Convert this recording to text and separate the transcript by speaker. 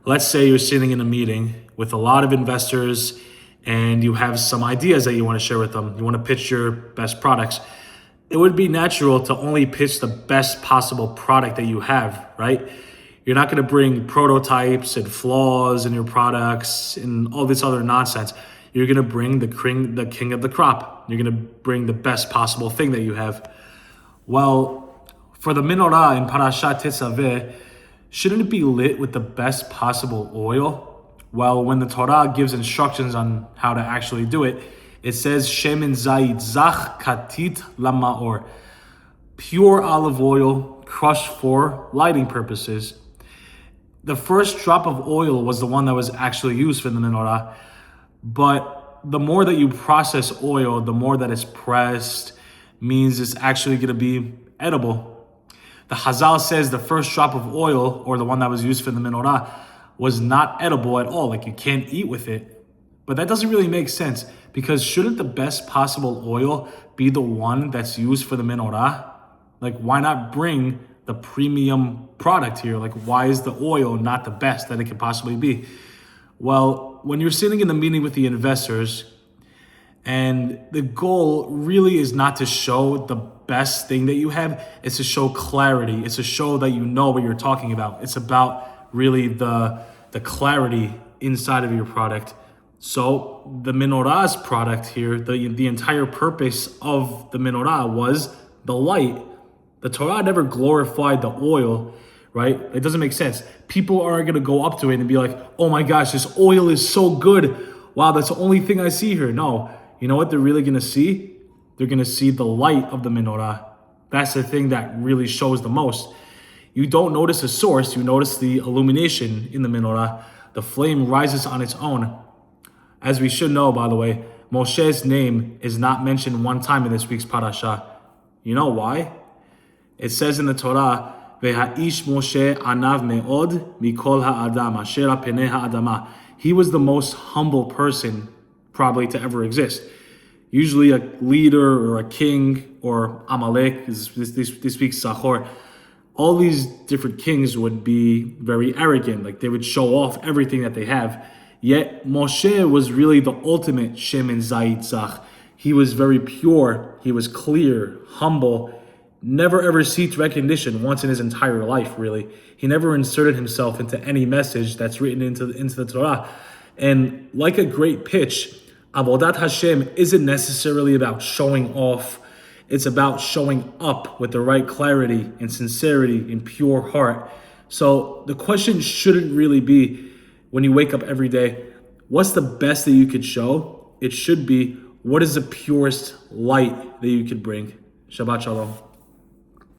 Speaker 1: Let's say you're sitting in a meeting with a lot of investors and you have some ideas that you want to share with them. You want to pitch your best products. It would be natural to only pitch the best possible product that you have, right? You're not going to bring prototypes and flaws in your products and all this other nonsense. You're going to bring the king of the crop. You're going to bring the best possible thing that you have. Well, for the menorah in Parashat Tetzaveh, shouldn't it be lit with the best possible oil? Well, when the Torah gives instructions on how to actually do it, it says shemen zayit zach katit lamaor, pure olive oil crushed for lighting purposes. The first drop of oil was the one that was actually used for the menorah, but the more that you process oil, the more that it's pressed, means it's actually going to be edible. The Chazal says the first drop of oil, or the one that was used for the menorah, was not edible at all. Like, you can't eat with it. But that doesn't really make sense, because shouldn't the best possible oil be the one that's used for the menorah? Like, why not bring the premium product here? Like, why is the oil not the best that it could possibly be? Well, when you're sitting in the meeting with the investors, and the goal really is not to show the best thing that you have, it's to show clarity. It's to show that you know what you're talking about. It's about really the clarity inside of your product. So the menorah's product here, the entire purpose of the menorah was the light. The Torah never glorified the oil, right? It doesn't make sense. People aren't going to go up to it and be like, oh my gosh, this oil is so good. Wow, that's the only thing I see here. No, you know what they're really going to see? They're going to see the light of the menorah. That's the thing that really shows the most. You don't notice a source, you notice the illumination in the menorah. The flame rises on its own. As we should know, by the way, Moshe's name is not mentioned one time in this week's parasha. You know why? It says in the Torah, "Veha'ish Moshe anav me'od mikol ha'adam asher al penei ha'adama." He was the most humble person probably to ever exist. Usually a leader or a king or Amalek, this week's Zachor, all these different kings would be very arrogant. Like, they would show off everything that they have. Yet Moshe was really the ultimate shemen zayit zach. He was very pure. He was clear, humble, never ever seeked recognition once in his entire life, really. He never inserted himself into any message that's written into the Torah. And like a great pitch, Avodat Hashem isn't necessarily about showing off. It's about showing up with the right clarity and sincerity and pure heart. So the question shouldn't really be, when you wake up every day, what's the best that you could show? It should be, what is the purest light that you could bring? Shabbat Shalom.